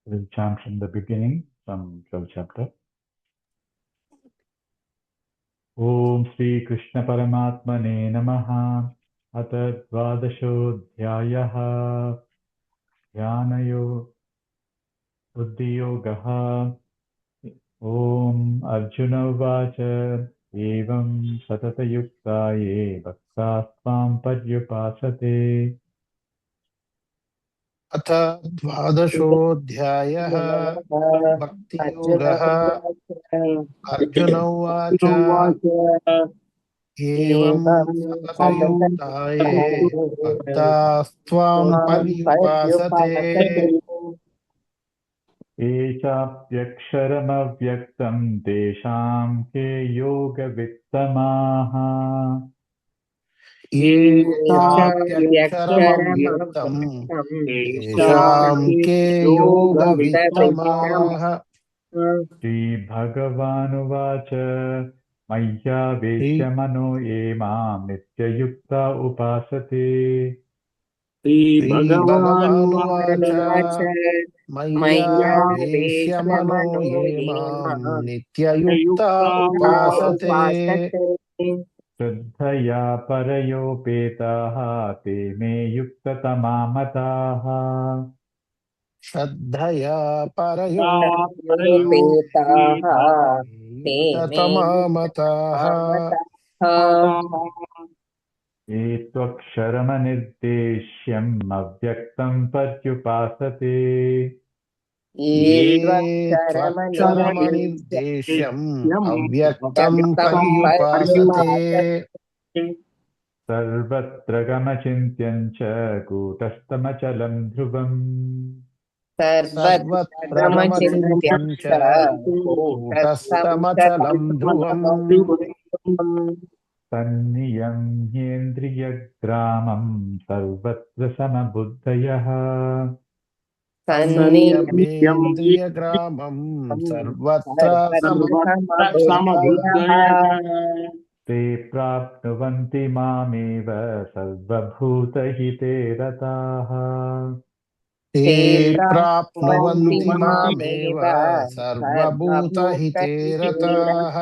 We'll chant from the beginning, from 12th chapter. Om Shri Krishna Paramatmane Namaha. Atha Dvadashodhyayaha Dhyanayo Buddhiyogaha. Om Arjuna Uvacha Evam Satata Yuktaye Bhaktasvam Paryupasate. अथ द्वादशोऽध्यायः भक्तियोगः। अर्जुन उवाच एवं सततयुक्ताये भक्तास्त्वां पर्युपासते एचाप्यक्षरमव्यक्तं तेषां के योगवित्तमाः ये चाप्यक्षरमव्यक्तं तेषां के योगवित्तमाः। श्रीभगवानुवाच मय्यावेश्य ये मां नित्ययुक्ता उपासते श्रीभगवानुवाच मय्यावेश्य मनो ये मां नित्ययुक्ता उपासते श्रद्धया परयोपेताः ते मे युक्ततमा मताः श्रद्धया परयोपेताः ते मे युक्ततमा मताः। ये त्वक्षरमनिर्देश्यम् अव्यक्तं पर्युपासते ये त्वक्षरमनिर्देश्यम् अव्यक्तं पर्युपासते सर्वत्र गमचिन्त्यं च कूटस्थमचलं ध्रुवम् सर्वत्र गमचिन्त्यं च कूटस्थमचलं ध्रुवम् तन्नियम्येन्द्रियग्रामं सर्वत्र समबुद्धयः सन्नियम्येन्द्रियग्रामं सर्वत्र समबुद्धयः ते प्राप्नुवन्ति मामेव सर्वभूतहिते रताः ते प्राप्नुवन्ति मामेव सर्वभूतहिते रताः।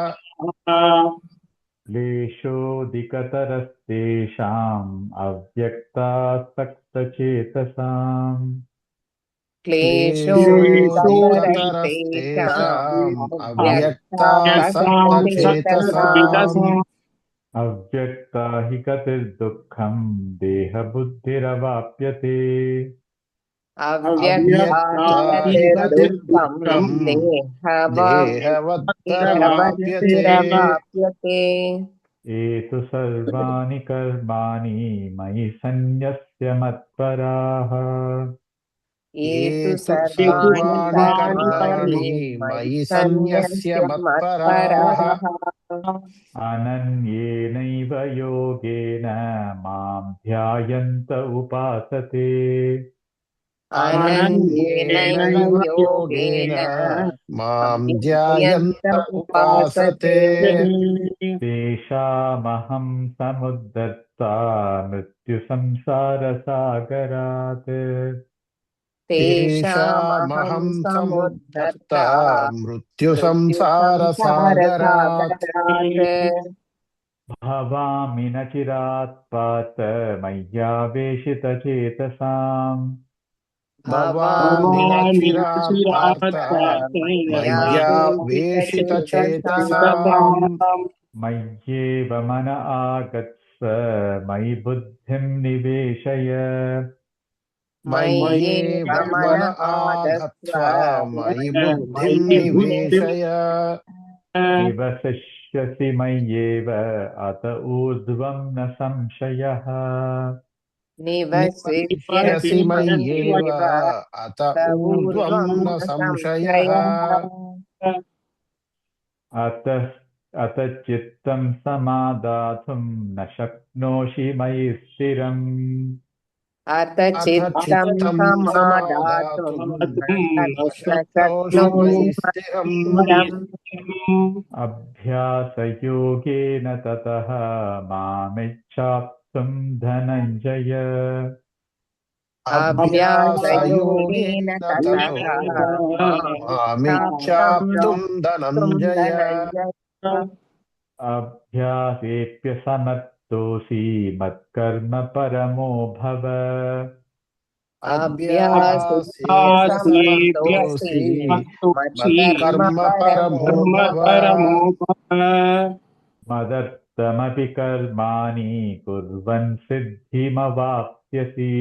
क्लेशोऽधिकतरस्तेषाम् अव्यक्तासक्तचेतसाम् क्लेशोऽधिकतरस्तेषाम् अव्यक्तासक्तचेतसाम् अव्यक्ता हि गतिर्दुःखम् देहबुद्धिरवाप्यते अव्यक्ता हि गतिर्दुःखम् देहवद्भिरवाप्यते। एतु सर्वाणि कर्माणि मयि सन्न्यस्य मत्पराः ये तु सर्वाणि कर्माणि मयि सन्न्यस्य मत्पराः अनन्येनैव योगेन मां ध्यायन्त उपासते अनन्येनैव योगेन मां ध्यायन्त उपासते तेषामहं समुद्धर्ता मृत्युसंसारसागरात् तेषामहं समुद्धर्ता मृत्युसंसारसागरात् भवामि न चिरात् पार्थ मय्यावेशितचेतसाम् भवामि न चिरात् पार्थ मय्यावेशितचेतसाम् मय्येव मन आगत्स्व मयि बुद्धिं निवेशय मय्येव मन आधत्स्व मयि बुद्धिं निवेशय निवसिष्यसि मय्येव अत ऊर्ध्वं न संशयः निवसिष्यसि मय्येव अत ऊर्ध्वं न संशयः अत चित्तं समादातुं न शक्नोषि मयि स्थिरम् अथ चित्तं समादातुं न शक्नोषि मयि स्थिरम् अभ्यासयोगेन ततः, ' ' अभ्यासयोगेन ततः मामिच्छाप्तुं मामिच्छाप्तुं धनञ्जय धनञ्जय अभ्यासेऽप्यसमर्थोऽसि मत्कर्म परमो भव आस्येभ्य अभ्यासेऽप्यसमर्थोऽसि समर्थोऽसि मत्कर्म परमो कर्म भव परमो भव मदर्थमपि कर्माणि कुर्वन् सिद्धिमवाप्स्यसि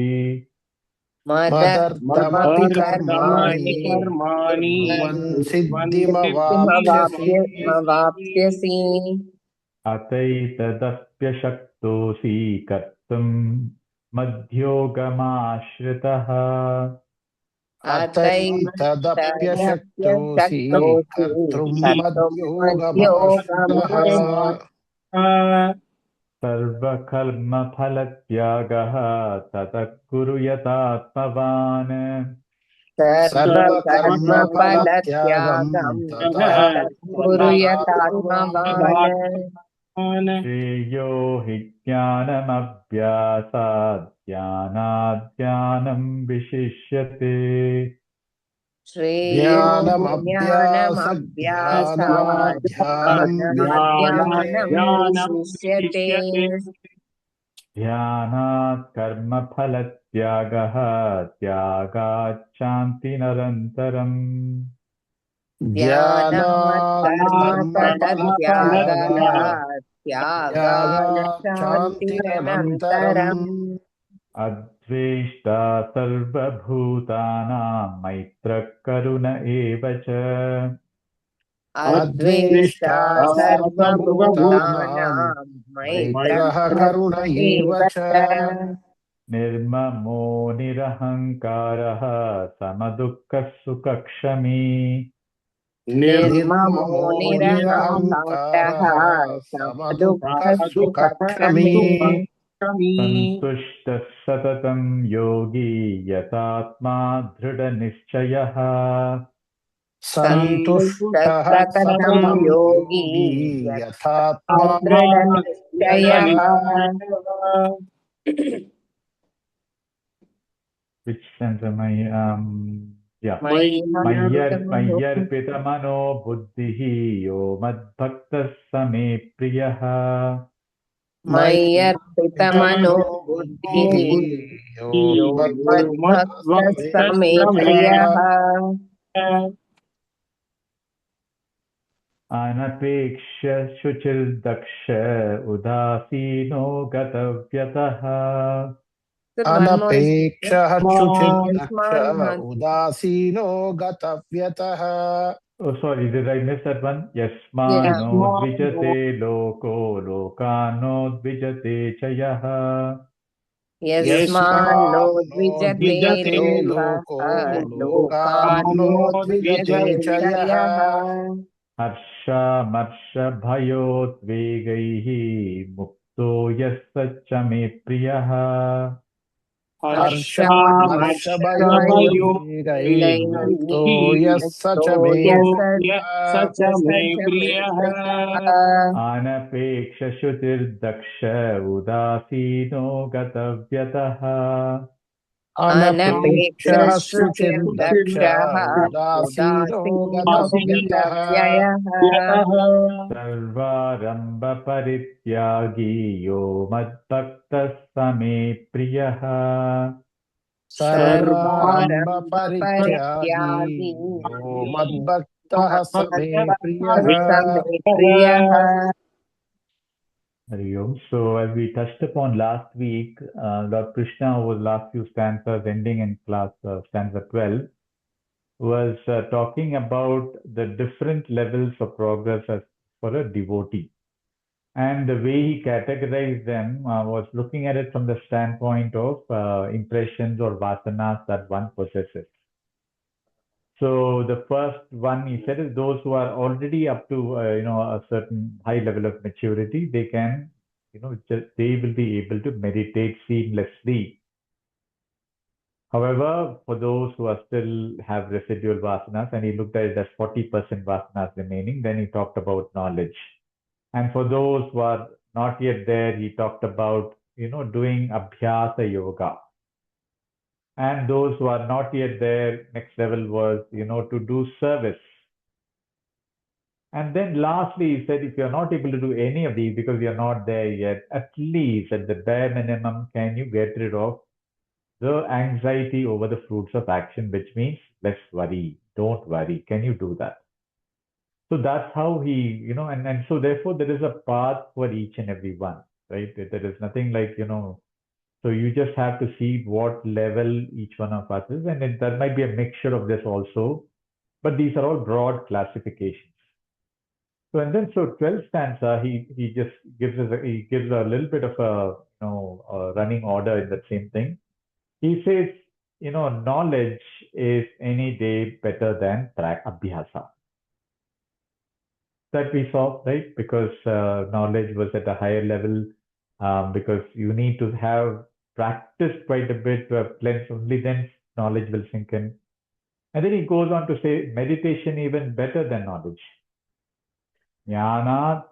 मदर्थमपि मदर्थमपि कर्माणि कर्माणि कुर्वन् कुर्वन् सिद्धिमवाप्स्यसि सिद्धिमवाप्स्यसि अतैतदप्यशक्तोऽसि कर्तुम् मद्योगमाश्रितः अतैतदप्यशक्तोऽसि अतैतदप्यशक्तोऽसि कर्तुं कर्तुं मद्योगमाश्रितः सर्वकर्मफलत्यागः ततः कुरु यतात्मवान् सर्वकर्मफलत्यागं सर्वकर्मफलत्यागं ततः कुरु यतात्मवान् श्रेयो हि ज्ञानमभ्यासात् ज्ञानात् ज्ञानं विशिष्यते श्रेयो ज्ञानमभ्यासात् ज्ञानाध्यानं ज्ञानात् विशिष्यते ज्ञानं विशिष्यते ध्यानात् कर्मफलत्यागः त्यागात् शान्तिरनन्तरम् ध्यानात् ध्यानात् कर्मफलत्यागः कर्मफलत्यागात् त्यागान् त्यागात् शान्तिरनन्तरम् शान्तिरनन्तरम् अद्वेष्टा सर्वभूतानां मैत्रः करुण एव च अद्वेष्टा अद्वेष्टा सर्वभूतानां सर्वभूतानां मैत्रः मैत्रः करुण करुण एव एव च च निर्ममो निरहङ्कारः समदुःखः सुखक्षमी निर्ममो निर्ममो निरहङ्कारः निरहङ्कारः समदुःखः समदुःखः सुखक्षमी सुखक्षमी सन्तुष्टः सततं योगी यतात्मा दृढनिश्चयः सन्तुष्टः सन्तुष्टः सततं सततं योगी योगी यथा यथात्मा दृढनिश्चयः Which sense am I? Yeah. मयि अर्पितमनो मय्यर्पितमनो बुद्धिः यो मद्भक्तः स मे प्रियः मयि अर्पितमनो मय्यर्पितमनो बुद्धिः यो यो मद्भक्तः स मद्भक्तः मे स मे प्रियः अनपेक्ष्य शुचिर्दक्ष उदासीनो गतव्यतः One more is अनपेक्षः शुचिर्दक्ष Yasman उदासीनो गतव्यतः Oh, sorry, did I miss that one? yeah Yasmano dvijate loko lokano dvijate chayah Yasman no यस्मान्नो dvijate द्विजते लोको lokah lokano लोकान्नो द्विजते dvijate च यः chayah हर्षामर्षभयोद्वेगैः मुक्तो यः स च मे प्रियः हर्षामर्षभयोद्वेगैर्मुक्तो यः स च मे स च मे प्रियः अनपेक्षशुचिर्दक्ष उदासीनो गतव्यतः अनपेक्षः शुचिर्दक्ष अनपेक्षश्रुतिर्दक्षः उदासीनो उदासीनो गतव्यतः गतव्ययः सर्वारम्भपरित्यागी यो मद्भक्तः स मे प्रियः सर्वारम्भपरित्यागी सर्वारम्भपरित्यागी यो मद्भक्तः स मे प्रियः स मे प्रियः Hari Om. So as we touched upon last week, Lord Krishna over the last few stanzas ending in class stanza 12 was talking about the different levels of progress as for a devotee. And the way he categorized them was looking at it from the standpoint of impressions or vasanas that one possesses. So the first one he said is those who are already up to a certain high level of maturity, they can they will be able to meditate seamlessly. However, for those who are still have residual vasanas, and he looked at it as 40% vasanas remaining, then he talked about knowledge. And for those who are not yet there, he talked about doing abhyasa yoga. And those who are not yet there, next level was, to do service. And then lastly, he said, if you're not able to do any of these because you're not there yet, at least at the bare minimum, can you get rid of the anxiety over the fruits of action, which means less worry. Don't worry. Can you do that? So that's how he, and so therefore there is a path for each and every one, right? There is nothing like, so you just have to see what level each one of us is. And that might be a mixture of this also, but these are all broad classifications. So and then 12th stanza, he just gives a little bit of a running order in that same thing. He says, knowledge is any day better than abhyasa. That we saw, right? Because knowledge was at a higher level, because you need to have practiced quite a bit to have cleansed, only then knowledge will sink in. And then he goes on to say meditation even better than knowledge. Jnanat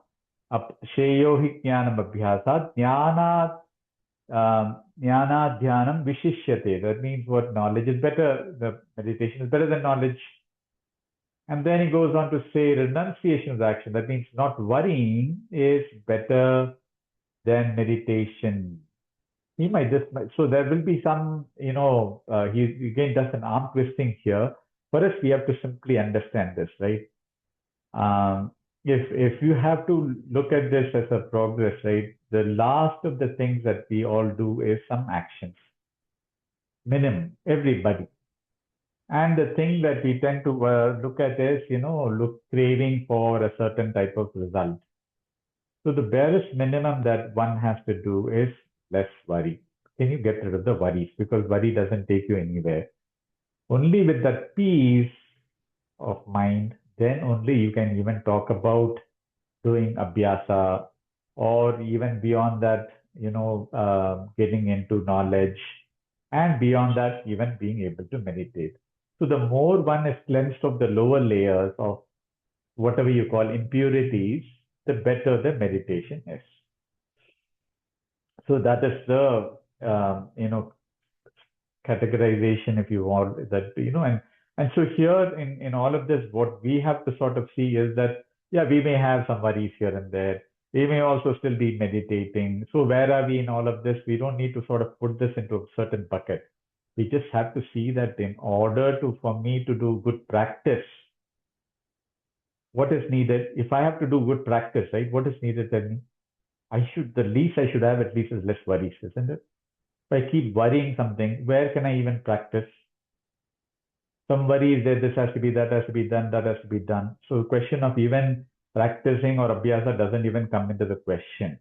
Shreyo hi jnanam abhyasat jnanat jnanadhyanam vishishyate. That means what knowledge is better, the meditation is better than knowledge. And then he goes on to say renunciation of action. That means not worrying is better than meditation. He might just, so there will be some, he again does an arm twisting here. For us, we have to simply understand this, right? If you have to look at this as a progress, right, the last of the things that we all do is some actions. Minimum, everybody. And the thing that we tend to look at is, craving for a certain type of result. So the barest minimum that one has to do is less worry. Can you get rid of the worries? Because worry doesn't take you anywhere. Only with that peace of mind, then only you can even talk about doing abhyasa, or even beyond that, getting into knowledge, and beyond that, even being able to meditate. So the more one is cleansed of the lower layers of whatever you call impurities, the better the meditation is. So that is the categorization, if you want, that and so here in all of this, what we have to sort of see is that we may have some worries here and there. We may also still be meditating. So where are we in all of this? We don't need to sort of put this into a certain bucket. We just have to see that in order for me to do good practice, what is needed? If I have to do good practice, right? What is needed? Then the least I should have at least is less worries, isn't it? If I keep worrying something, where can I even practice? Some worries that this has to be, that has to be done, that has to be done. So the question of even practicing or abhyasa doesn't even come into the question.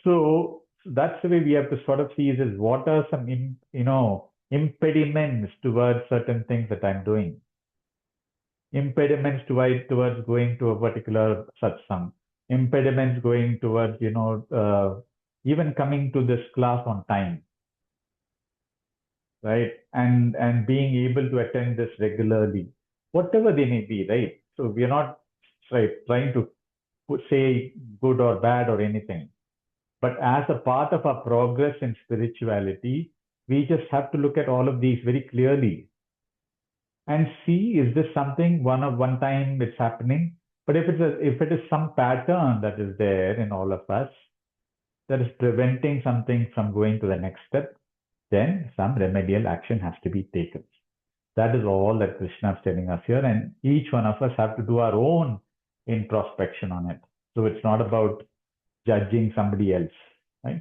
So that's the way we have to sort of see is what are some impediments towards certain things that I'm doing. Impediments towards going to a particular satsang. Impediments going towards even coming to this class on time. Right, and being able to attend this regularly, whatever they may be, right? So we are not trying to say good or bad or anything, but as a part of our progress in spirituality, we just have to look at all of these very clearly and see, is this something one time it's happening? But if it is some pattern that is there in all of us that is preventing something from going to the next step, then some remedial action has to be taken. That is all that Krishna is telling us here, and each one of us have to do our own introspection on it. So it's not about judging somebody else, right?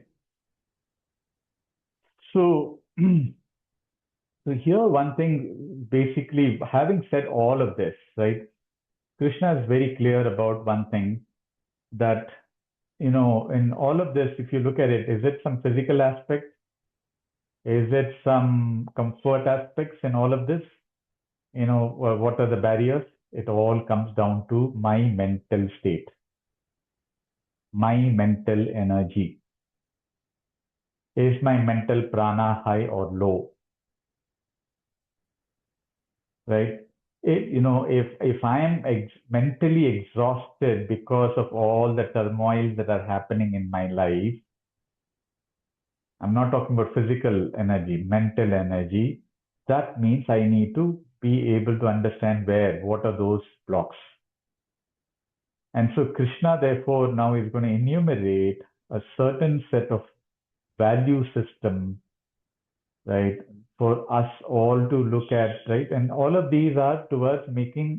So, so here one thing, basically, having said all of this, right? Krishna is very clear about one thing, that in all of this, if you look at it, is it some physical aspect? Is it some comfort aspects in all of this? What are the barriers? It all comes down to my mental state, my mental energy. Is my mental prana high or low? Right? If I am mentally exhausted because of all the turmoil that are happening in my life, I'm not talking about physical energy, mental energy. That means I need to be able to understand what are those blocks. And so Krishna, therefore, now is going to enumerate a certain set of value system, right, for us all to look at, right? And all of these are towards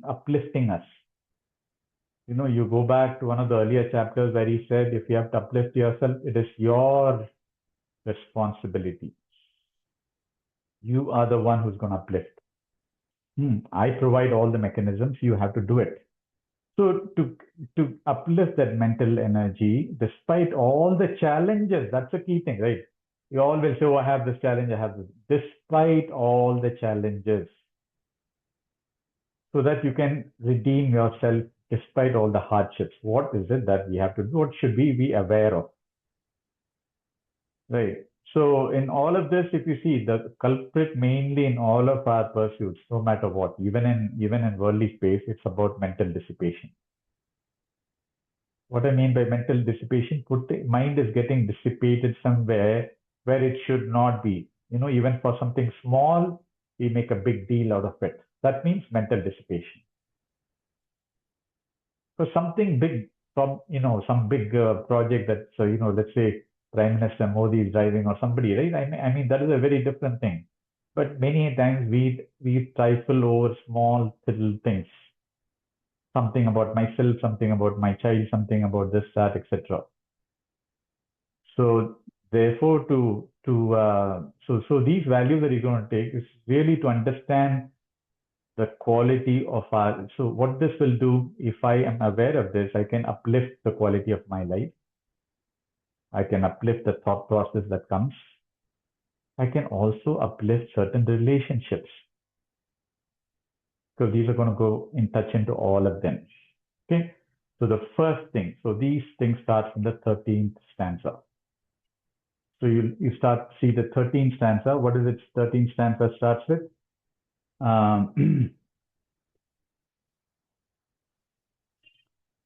uplifting us. You go back to one of the earlier chapters where he said, if you have to uplift yourself, it is your responsibility. You are the one who's going to uplift. I provide all the mechanisms, you have to do it. So to uplift that mental energy, despite all the challenges, that's a key thing, right? You all will say, oh, I have this challenge, I have this. Despite all the challenges, so that you can redeem yourself despite all the hardships. What is it that we have to do? What should we be aware of? Right. So in all of this, if you see the culprit mainly in all of our pursuits, no matter what, even in worldly space, it's about mental dissipation. What I mean by mental dissipation, mind is getting dissipated somewhere where it should not be. Even for something small, we make a big deal out of it. That means mental dissipation. For something big, from some big project that, let's say Prime Minister Modi is driving or somebody, right? I mean that is a very different thing. But many times we trifle over small little things. Something about myself, something about my child, something about this, that, etc. So therefore, so these values that you're going to take is really to understand the quality of our. So what this will do, if I am aware of this, I can uplift the quality of my life. I can uplift the thought process that comes. I can also uplift certain relationships, because these are going to go in touch into all of them. Okay. So the first thing, so these things start from the 13th stanza. So you see the 13th stanza. What is it? 13th stanza starts with?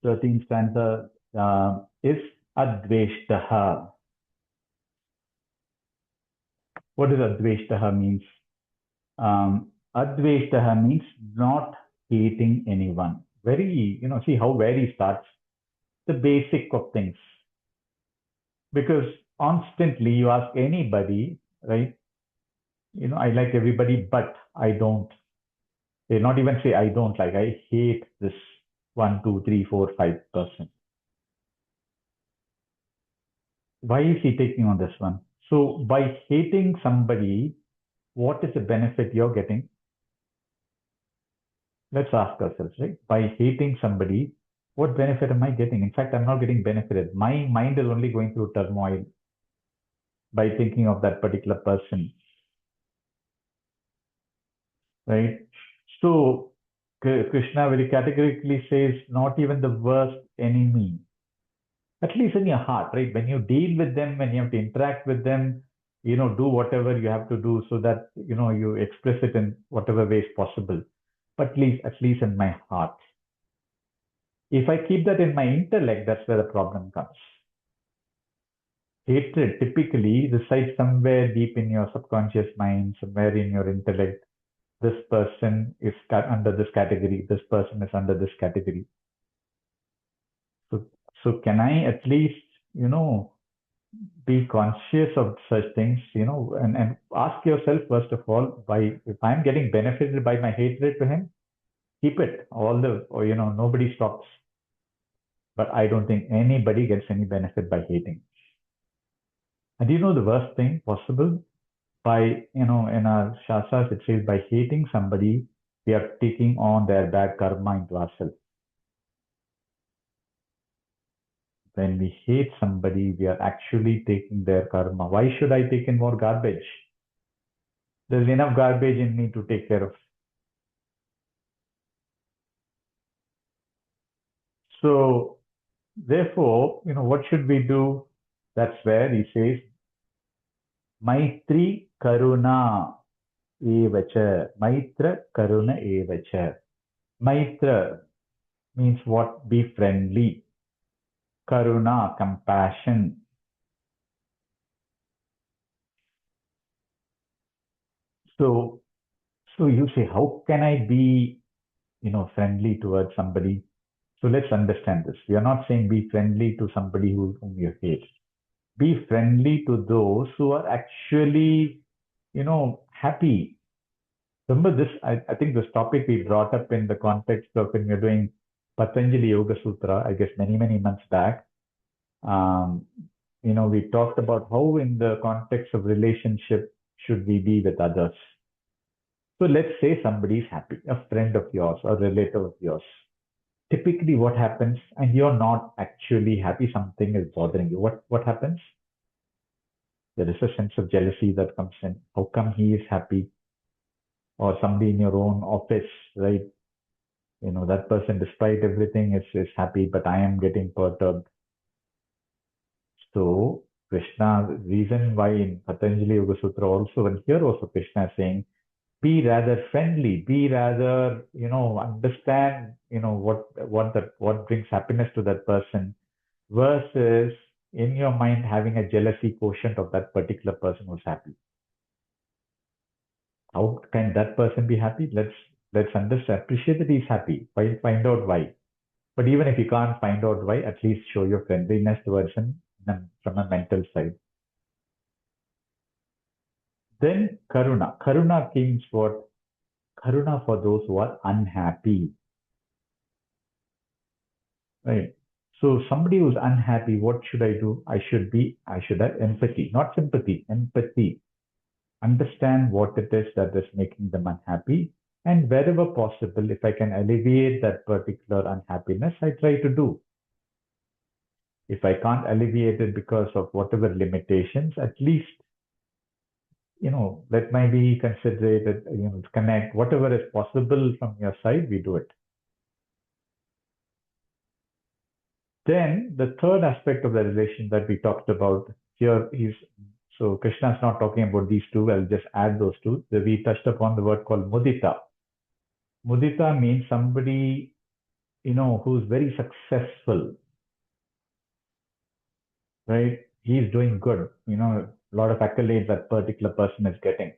13th stanza is adveshtaha. What does adveshtaha means? Adveshtaha means not hating anyone. Very, see how very starts. The basic of things. Because constantly you ask anybody, right? I like everybody, but I don't. They not even say I don't like. I hate this 1, 2, 3, 4, 5%. Why is he taking on this one? So by hating somebody, what is the benefit you're getting? Let's ask ourselves, right? By hating somebody, what benefit am I getting? In fact, I'm not getting benefited. My mind is only going through turmoil by thinking of that particular person, right? So Krishna very categorically says, not even the worst enemy, at least in your heart, right? When you deal with them, when you have to interact with them, do whatever you have to do so that, you express it in whatever ways possible. But at least in my heart. If I keep that in my intellect, that's where the problem comes. Hatred typically resides somewhere deep in your subconscious mind, somewhere in your intellect. This person is under this category. This person is under this category. So can I at least, be conscious of such things, and ask yourself, first of all, if I'm getting benefited by my hatred to him, keep it. Nobody stops. But I don't think anybody gets any benefit by hating. And the worst thing possible? By, in our Shastras, it says by hating somebody, we are taking on their bad karma into ourselves. When we hate somebody, we are actually taking their karma. Why should I take in more garbage? There's enough garbage in me to take care of. So, therefore, what should we do? That's where he says, Maitri Karuna Evacha. Maitra Karuna Evacha. Maitra means what? Be friendly. Karuna, compassion. So, so you say, how can I be, friendly towards somebody? So let's understand this. We are not saying be friendly to somebody whom you hate. Be friendly to those who are actually, happy. Remember this, I think this topic we brought up in the context of when we were doing Patanjali Yoga Sutra, I guess many, many months back. Um, we talked about how in the context of relationship should we be with others. So let's say somebody is happy, a friend of yours or relative of yours. Typically what happens, and you're not actually happy, something is bothering you. What happens? There is a sense of jealousy that comes in. How come he is happy? Or somebody in your own office, right? That person, despite everything, is happy, but I am getting perturbed. So Krishna, reason why in Patanjali Yoga Sutra also, and here also Krishna is saying, be rather friendly, be rather, understand, what brings happiness to that person, versus in your mind having a jealousy quotient of that particular person who's happy. How can that person be happy? Let's understand, appreciate that he's happy. Find out why. But even if you can't find out why, at least show your friendliness towards him from a mental side. Then karuna. Karuna means what? Karuna for those who are unhappy. Right. So somebody who's unhappy, what should I do? I should have empathy, not sympathy, empathy. Understand what it is that is making them unhappy. And wherever possible, if I can alleviate that particular unhappiness, I try to do. If I can't alleviate it because of whatever limitations, at least, let my be considerate, connect, whatever is possible from your side, we do it. Then the third aspect of the relation that we talked about here is, so Krishna is not talking about these two, I'll just add those two. We touched upon the word called mudita. Mudita means somebody, who's very successful, right? He's doing good, a lot of accolades that particular person is getting.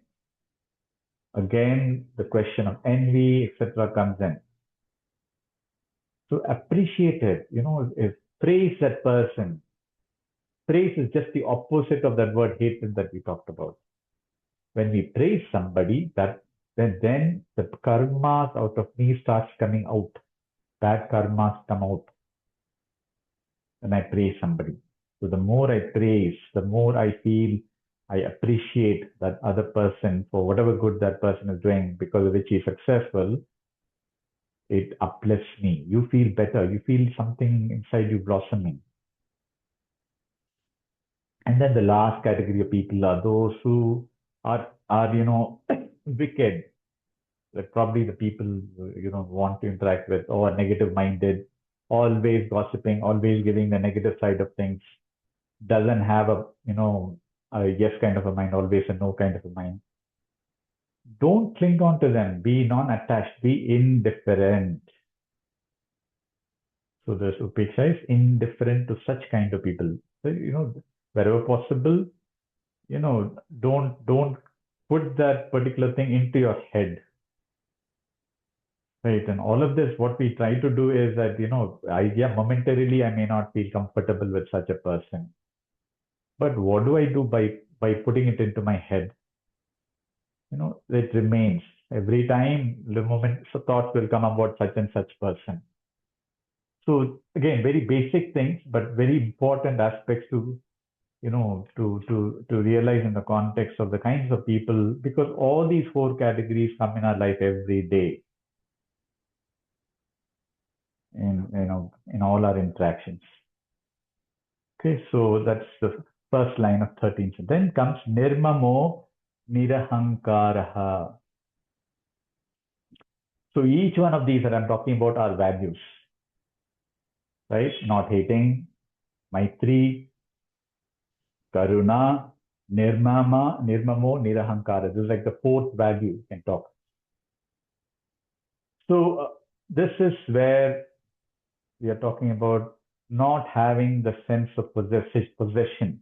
Again, the question of envy, etc., comes in. So appreciate it, if praise that person. Praise is just the opposite of that word hatred that we talked about. When we praise somebody, then the karmas out of me starts coming out. Bad karmas come out when I praise somebody. So the more I praise, the more I feel I appreciate that other person for whatever good that person is doing, because of which he is successful. It uplifts me. You feel better. You feel something inside you blossoming. And then the last category of people are those who are wicked. Like probably the people want to interact with, or negative minded, always gossiping, always giving the negative side of things, doesn't have a yes kind of a mind, always a no kind of a mind. Don't cling on to them. Be non-attached. Be indifferent. So the upeksha is indifferent to such kind of people. So, wherever possible, don't put that particular thing into your head. Right. And all of this, what we try to do is that, momentarily I may not feel comfortable with such a person. But what do I do by putting it into my head? It remains. Every time the moment so thoughts will come about such and such person. So again, very basic things, but very important aspects to realize in the context of the kinds of people, because all these four categories come in our life every day in all our interactions. Okay, so that's the first line of 13. So then comes nirmamo nirahankaraha. So each one of these that I'm talking about are values, right? Not hating, maitri, karuna, nirmamo, nirahankara. This is like the fourth value you can talk. So this is where we are talking about not having the sense of possession.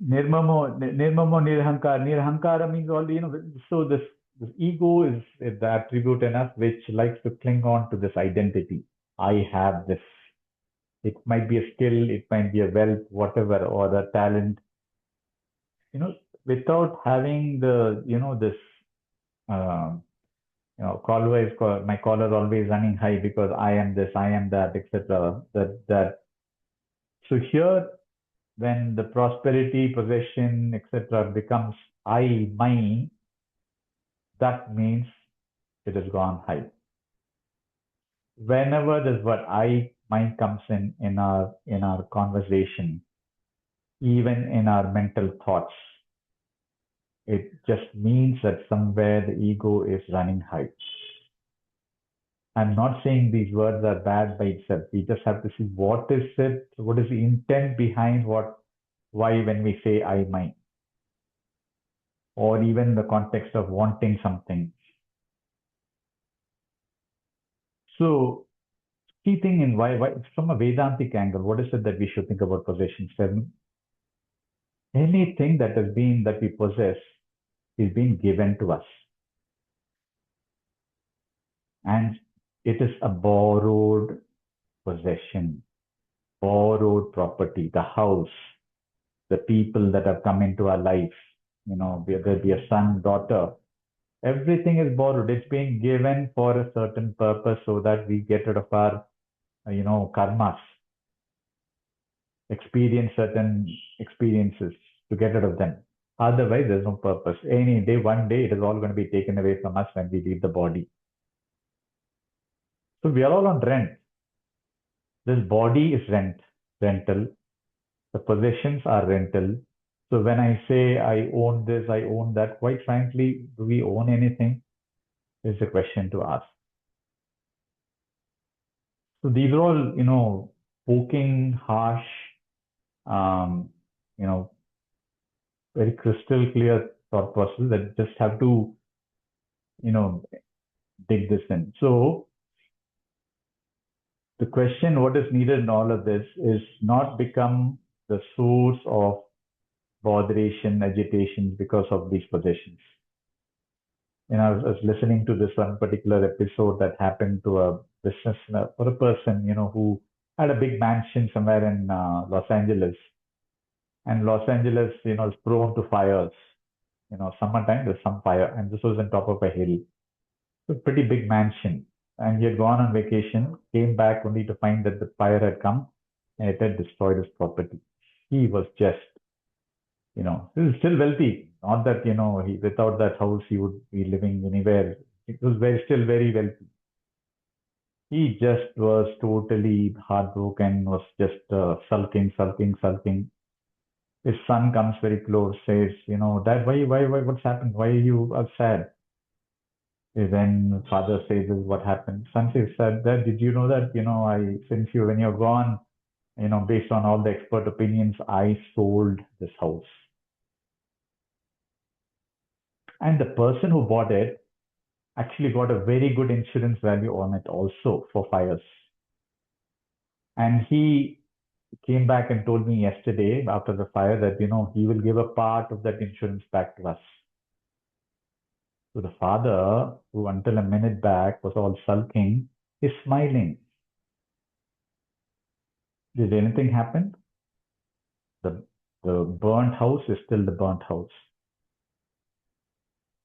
Nirmamo nirhankara. Nirhankara means all, so this ego is the attribute in us which likes to cling on to this identity. I have this. It might be a skill, it might be a wealth, whatever, or a talent, without having the, this, my collar always running high because I am this, I am that, etc. So here, when the prosperity, possession, etc. becomes I, mine, that means it has gone high. Whenever this word I, mine comes in our conversation, even in our mental thoughts, it just means that somewhere the ego is running high. I'm not saying these words are bad by itself. We just have to see what is it, what is the intent behind why when we say I, mine, or even the context of wanting something. So, key thing in why from a Vedantic angle, what is it that we should think about possessions? Anything that we possess is being given to us. And it is a borrowed possession, borrowed property, the house, the people that have come into our life, whether it be a son, daughter, everything is borrowed. It's being given for a certain purpose so that we get rid of our, karmas, experience certain experiences to get rid of them. Otherwise, there's no purpose. Any day, one day, it is all going to be taken away from us when we leave the body. So we are all on rent. This body is rental. The possessions are rental. So when I say I own this, I own that, quite frankly, do we own anything? Is a question to ask. So these are all, poking, harsh, very crystal clear thought process that just have to, dig this in. So the question, what is needed in all of this is not become the source of botheration, agitation because of these possessions. I was listening to this one particular episode that happened to a business or a person, who had a big mansion somewhere in Los Angeles. And Los Angeles, is prone to fires. Summertime, there's some fire. And this was on top of a hill. So pretty big mansion. And he had gone on vacation, came back only to find that the fire had come and it had destroyed his property. He was just, he was still wealthy. Not that, without that house, he would be living anywhere. It was still very wealthy. He just was totally heartbroken, was just sulking. His son comes very close, says, Dad, why, what's happened? Why are you sad? Then father says, this is what happened. Son says, Dad, did you know that, when you're gone, based on all the expert opinions, I sold this house. And the person who bought it actually got a very good insurance value on it also for fires. And he came back and told me yesterday after the fire that, he will give a part of that insurance back to us. So the father, who until a minute back was all sulking, is smiling. Did anything happen? The burnt house is still the burnt house.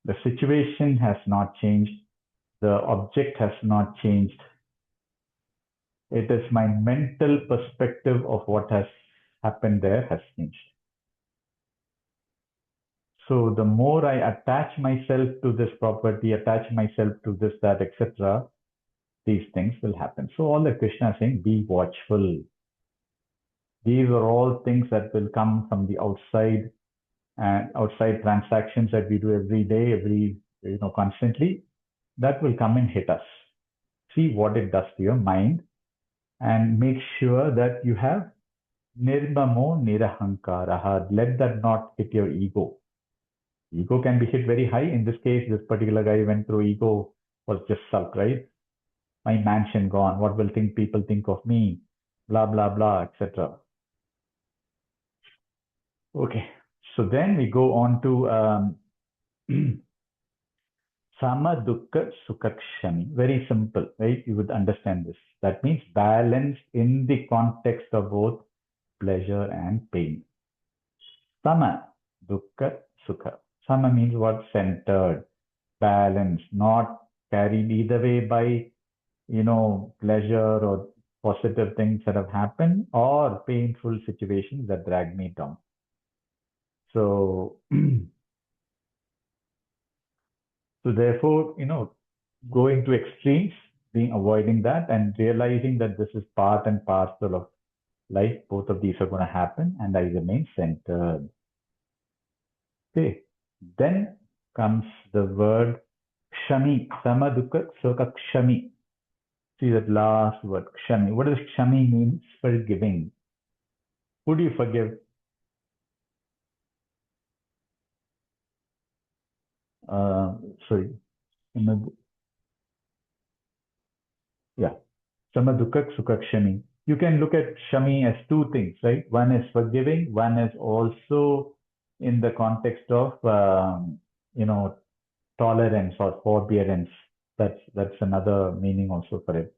The situation has not changed. The object has not changed. It is my mental perspective of what has happened there has changed. So the more I attach myself to this property, attach myself to this, that, etc., these things will happen. So all that Krishna is saying, be watchful. These are all things that will come from the outside and outside transactions that we do every day, constantly. That will come and hit us. See what it does to your mind and make sure that you have nirmamo nirahankaraha. Let that not hit your ego. Ego can be hit very high. In this case, this particular guy went through ego, was just sulk, right? My mansion gone. What will people think of me? Blah, blah, blah, etc. Okay. So then we go on to Sama Dukkha Sukakshami. Very simple, right? You would understand this. That means balance in the context of both pleasure and pain. Sama Dukkha Sukha. Sama means what? Centered, balanced, not carried either way by, pleasure or positive things that have happened or painful situations that drag me down. So, so therefore, going to extremes, avoiding that and realizing that this is part and parcel of life. Both of these are going to happen and I remain centered. Okay. Then comes the word kshami, sama dukkha sukha kshami. See that last word, kshami. What does kshami mean? Forgiving. Who do you forgive? Sorry. Yeah. Sama dukkha sukha kshami. You can look at kshami as two things, right? One is forgiving. One is also in the context of, tolerance or forbearance. That's another meaning also for it.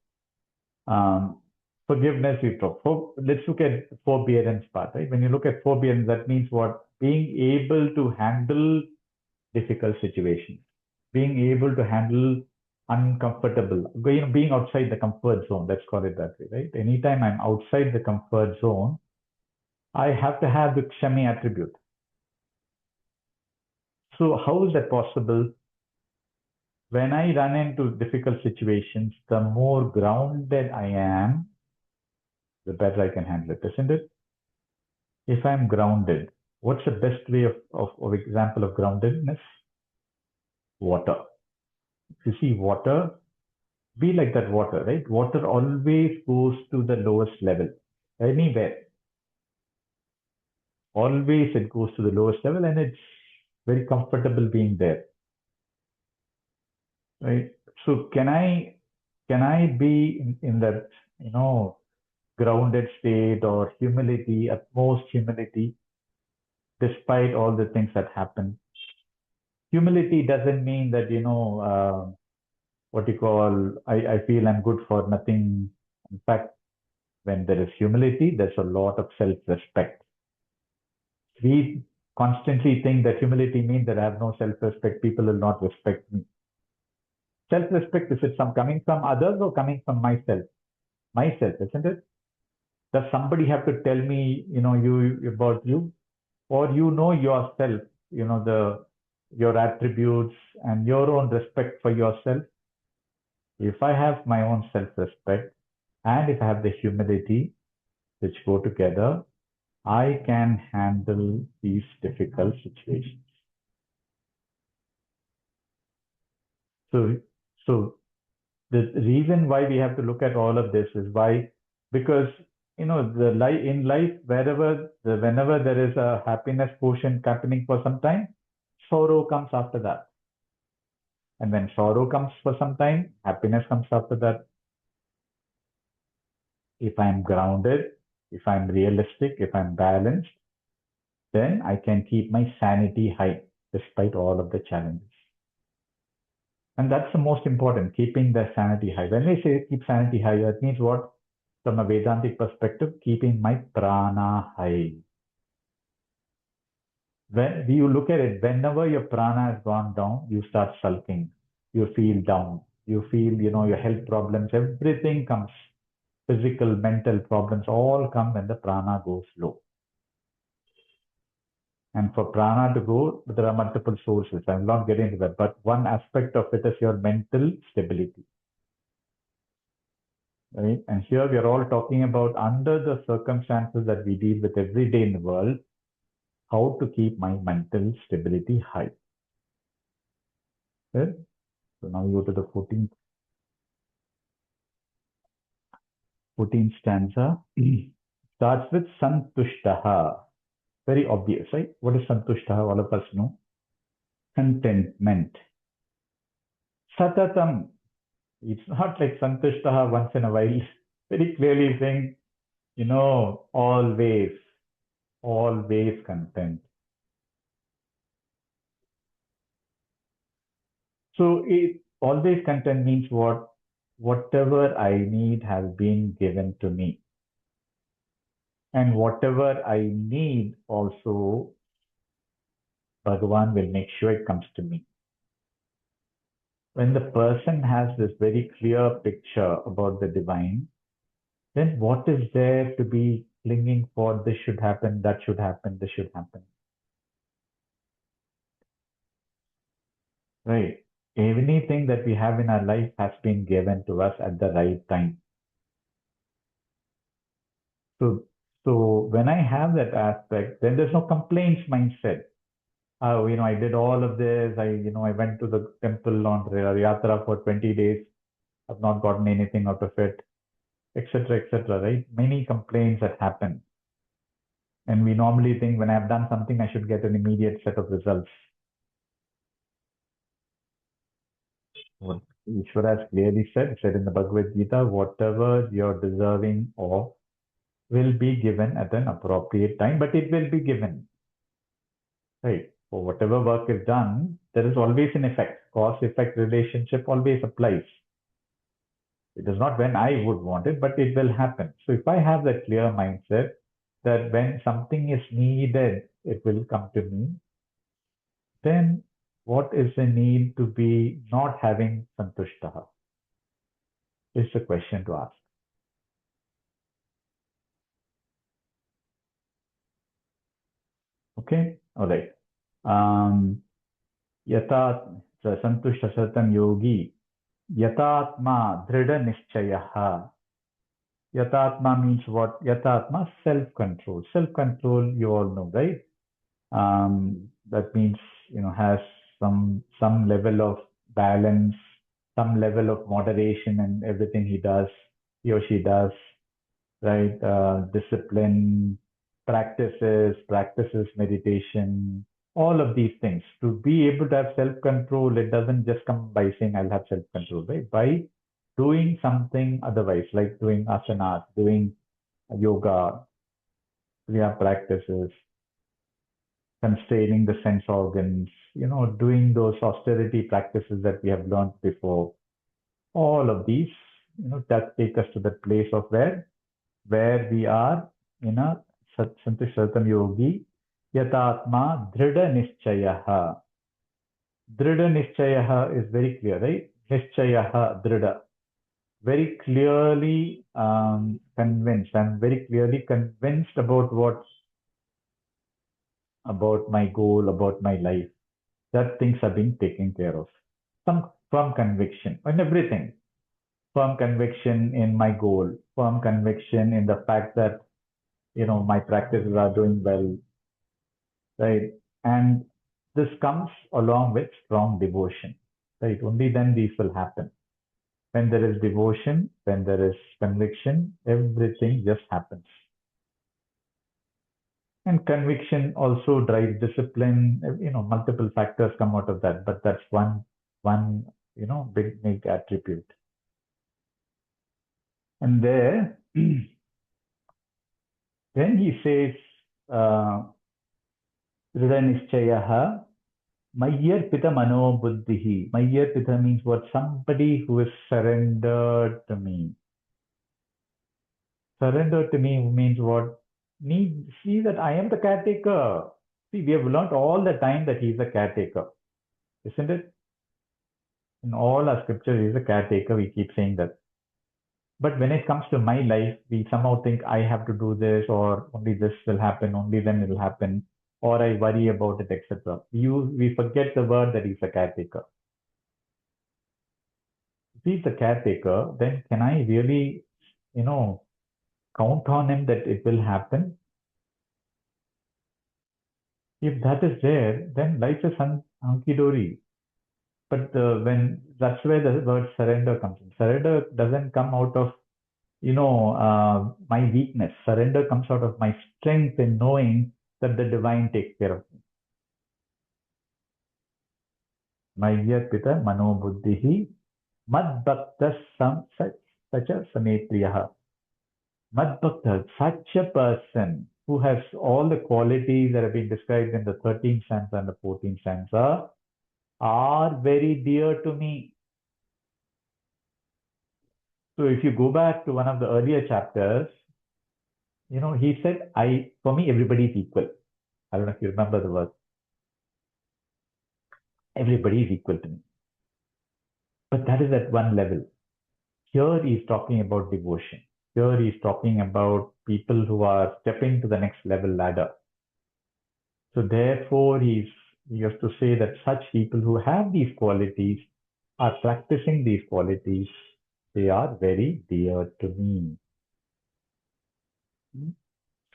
Forgiveness we talk. Let's look at forbearance part, right? When you look at forbearance, that means what? Being able to handle difficult situations, being able to handle uncomfortable, being outside the comfort zone. Let's call it that way, right? Anytime I'm outside the comfort zone, I have to have the kshami attribute. So how is that possible? When I run into difficult situations, the more grounded I am, the better I can handle it, isn't it? If I'm grounded, what's the best way of example of groundedness? Water. If you see water, be like that water, right? Water always goes to the lowest level, anywhere. Always it goes to the lowest level and it's very comfortable being there, right? So can I be in that, grounded state or humility, utmost humility, despite all the things that happen? Humility doesn't mean that, what you call, I feel I'm good for nothing. In fact, when there is humility, there's a lot of self-respect. We constantly think that humility means that I have no self-respect, people will not respect me. Self-respect, is it coming from others or coming from myself? Myself, isn't it? Does somebody have to tell me, about you? Or yourself, your attributes and your own respect for yourself? If I have my own self-respect and if I have the humility, which go together, I can handle these difficult situations. So the reason why we have to look at all of this is because in life, whenever there is a happiness quotient happening for some time, sorrow comes after that. And when sorrow comes for some time, happiness comes after that. If I'm grounded, if I'm realistic, if I'm balanced, then I can keep my sanity high despite all of the challenges. And that's the most important, keeping the sanity high. When we say keep sanity high, that means what? From a Vedantic perspective, keeping my prana high. When you look at it, whenever your prana has gone down, you start sulking. You feel down. You feel, your health problems, everything comes. Physical, mental problems all come when the prana goes low. And for prana to go, there are multiple sources. I will not get into that. But one aspect of it is your mental stability. Right? And here we are all talking about, under the circumstances that we deal with every day in the world, how to keep my mental stability high. Okay? So now we go to the 14th stanza. Starts with santushtaha. Very obvious, right? What is santushtaha? All of us know. Contentment. Satatam. It's not like santushtaha once in a while. Very clearly saying, always content. So it always content means what? Whatever I need has been given to me. And whatever I need also, Bhagavan will make sure it comes to me. When the person has this very clear picture about the divine, then what is there to be clinging for? This should happen, that should happen, this should happen. Right. Anything that we have in our life has been given to us at the right time. So, so when I have that aspect, then there's no complaints mindset. Oh, I did all of this. I went to the temple on Yatra for 20 days. I've not gotten anything out of it, etc., etc. Right? Many complaints that happen. And we normally think when I've done something, I should get an immediate set of results. What Ishvara has clearly said in the Bhagavad Gita, whatever you're deserving of will be given at an appropriate time, but it will be given. Right. For whatever work is done, there is always an effect. Cause-effect relationship always applies. It is not when I would want it, but it will happen. So if I have that clear mindset that when something is needed, it will come to me, then what is the need to be not having santushtaha? Is the question to ask. Okay, all right. Yata santushta satam yogi yatatma drida nishchayaha. Yatatma means what? Yatatma, self-control. Self-control, you all know, right? That means, has some level of balance, some level of moderation in everything he or she does, right? Discipline, practices meditation, all of these things. To be able to have self-control, it doesn't just come by saying, I'll have self-control, right? By doing something otherwise, like doing asanas, doing yoga, kriya practices, constraining the sense organs, doing those austerity practices that we have learned before. All of these, that take us to the place of where we are in a Santush Satam Yogi, Yatatma Drida Nishchayaha. Drida Nishchayaha is very clear, right? Nishchayaha Drida. Very clearly convinced. I'm very clearly convinced about about my goal, about my life, that things are being taken care of. Some firm conviction on everything. Firm conviction in my goal, firm conviction in the fact that, my practices are doing well, right? And this comes along with strong devotion, right? Only then these will happen. When there is devotion, when there is conviction, everything just happens. And conviction also drives discipline. Multiple factors come out of that, but that's one big attribute. And there, then he says, Rida Nishchayaha, Mayyarpita Mano Buddhihi. Mayyarpita means what? Somebody who is surrendered to me. Surrender to me means what? See that I am the caretaker. See, we have learned all the time that he is a caretaker, isn't it? In all our scriptures, he is a caretaker. We keep saying that. But when it comes to my life, we somehow think I have to do this, or only this will happen, only then it will happen, or I worry about it, etc. We forget the word that he's a caretaker. If he's a caretaker, then can I really, count on him that it will happen? If that is there, then life is hunky dory. But when that's where the word surrender comes in. Surrender doesn't come out of my weakness. Surrender comes out of my strength in knowing that the divine takes care of me. Mayyarpita mano buddhihi mad bhakta sacha sametriyaha. Mad bhakta, such a person who has all the qualities that have been described in the 13th stanza and the 14th stanza, are very dear to me. So if you go back to one of the earlier chapters, he said, for me, everybody is equal. I don't know if you remember the word. Everybody is equal to me. But that is at one level. Here he's talking about devotion. Here he's talking about people who are stepping to the next level ladder. So therefore, he has to say that such people who have these qualities are practicing these qualities. They are very dear to me.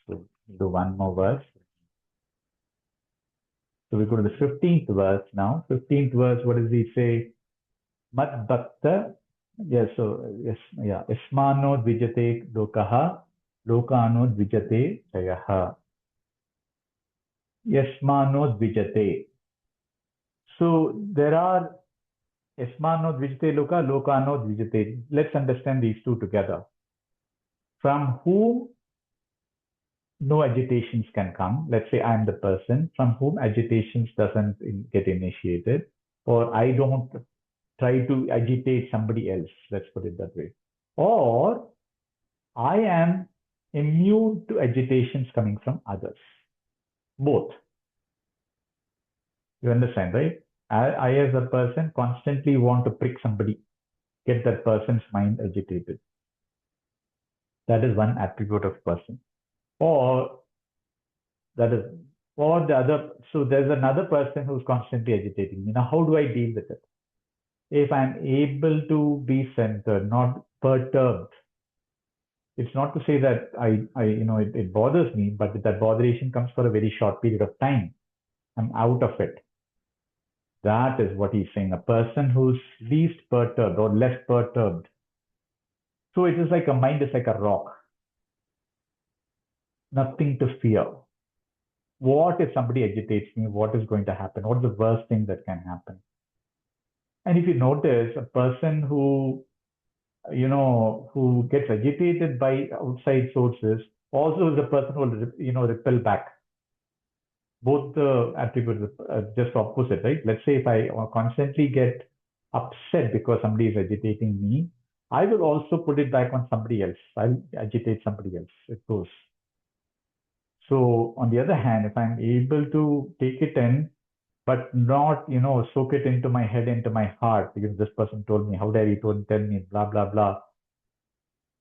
So do one more verse. So we go to the 15th verse now. 15th verse, what does he say? Mad bhakta. Yes, Ismano dvijate lokaha, lokano dvijate jayaha. Yasmano dvijate. So there are Yasmano dvijate loka, lokano dvijate. Let's understand these two together. From whom no agitations can come. Let's say I'm the person from whom agitations doesn't get initiated, or I don't try to agitate somebody else. Let's put it that way. Or I am immune to agitations coming from others. Both. You understand, right? I as a person constantly want to prick somebody, get that person's mind agitated. That is one attribute of person. Or the other, so there's another person who's constantly agitating me. Now, how do I deal with it? If I'm able to be centered, not perturbed, it's not to say that it bothers me, but that botheration comes for a very short period of time. I'm out of it. That is what he's saying. A person who's least perturbed or less perturbed. So it is like a mind is like a rock. Nothing to fear. What if somebody agitates me? What is going to happen? What is the worst thing that can happen? And if you notice, a person who gets agitated by outside sources also is a person who will, repel back. Both the attributes are just opposite, right? Let's say if I constantly get upset because somebody is agitating me, I will also put it back on somebody else. I'll agitate somebody else. It goes. So on the other hand, if I'm able to take it in, but not, soak it into my head, into my heart, because this person told me, how dare you tell me, blah, blah, blah.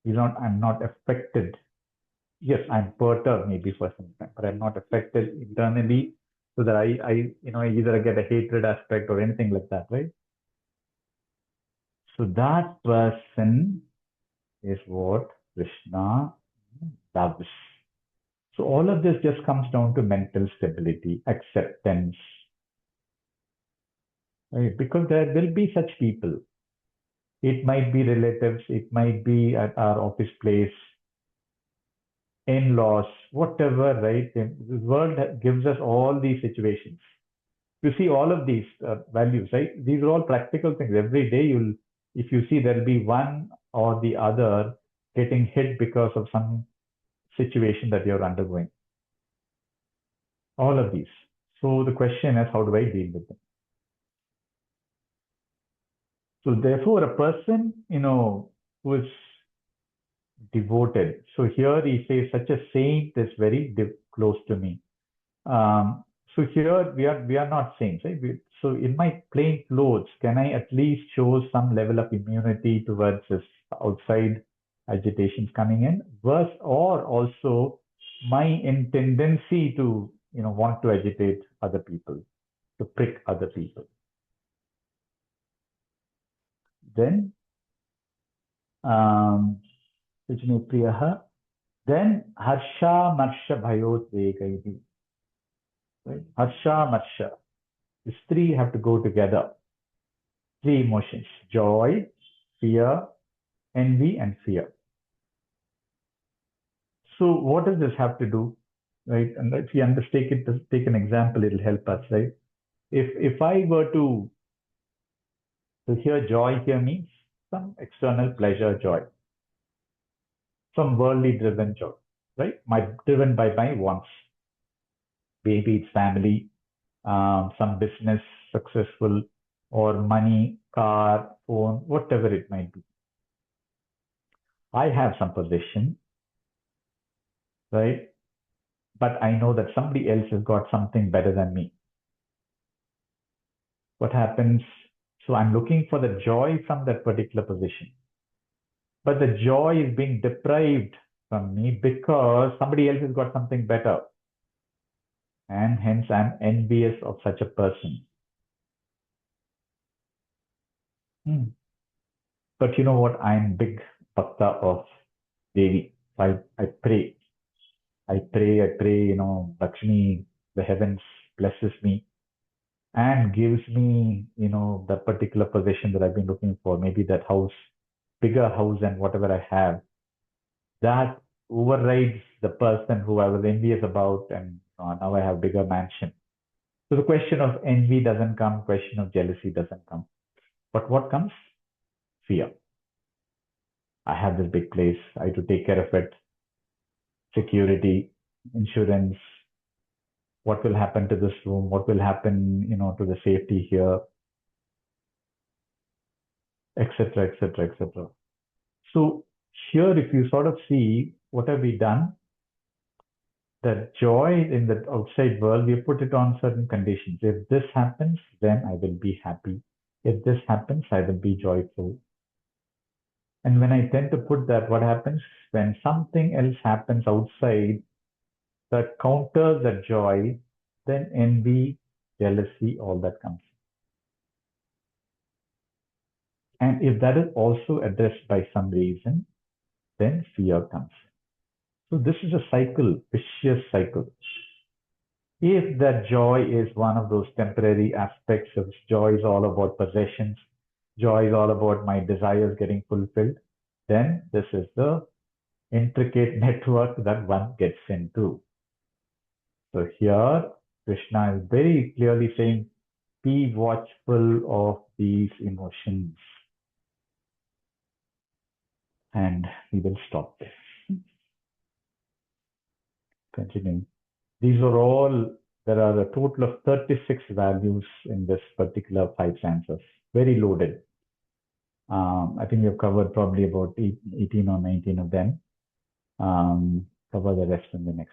I'm not affected. Yes, I'm perturbed maybe for some time, but I'm not affected internally so that I either get a hatred aspect or anything like that, right? So that person is what Krishna loves. So all of this just comes down to mental stability, acceptance, right? Because there will be such people. It might be relatives, it might be at our office place, in-laws, whatever, right? The world gives us all these situations. You see all of these values, right? These are all practical things. Every day if you see, there'll be one or the other getting hit because of some situation that you're undergoing. All of these. So the question is, how do I deal with them? So therefore, a person, who is devoted. So here he says, such a saint is very close to me. So here we are not saints, right? So in my plain clothes, can I at least show some level of immunity towards this outside agitations coming in? Worse, or also my tendency to want to agitate other people, to prick other people. Then then harsha marsha bhayot vegaihi. Right? Harsha marsha. These three have to go together. Three emotions: joy, fear, envy, and fear. So what does this have to do? Right? And if you take an example, it'll help us, right? If I were to hear joy here means some external pleasure, joy, some worldly driven joy, right? Driven by my wants. Maybe it's family, some business successful, or money, car, phone, whatever it might be. I have some possession, right? But I know that somebody else has got something better than me. What happens? So I'm looking for the joy from that particular position. But the joy is being deprived from me because somebody else has got something better. And hence I'm envious of such a person. But you know what? I'm big bhakta of Devi. I pray. I pray, Lakshmi, the heavens blesses me and gives me, the particular possession that I've been looking for. Maybe that house, bigger house than whatever I have. That overrides the person who I was envious about, and now I have bigger mansion. So the question of envy doesn't come, question of jealousy doesn't come. But what comes? Fear. I have this big place. I have to take care of it. Security, insurance. What will happen to this room? What will happen, to the safety here, etc., etc., etc. So here, if you sort of see what have we done, the joy in the outside world, we put it on certain conditions. If this happens, then I will be happy. If this happens, I will be joyful. And when I tend to put that, what happens when something else happens outside that counters that joy, then envy, jealousy, all that comes. And if that is also addressed by some reason, then fear comes. So this is a cycle, vicious cycle. If that joy is one of those temporary aspects of joy is all about possessions, joy is all about my desires getting fulfilled, then this is the intricate network that one gets into. So here, Krishna is very clearly saying, be watchful of these emotions. And we will stop there. Continuing. These are all, there are a total of 36 values in this particular 5 stanzas. Very loaded. I think we have covered probably about 18 or 19 of them. Cover the rest in the next.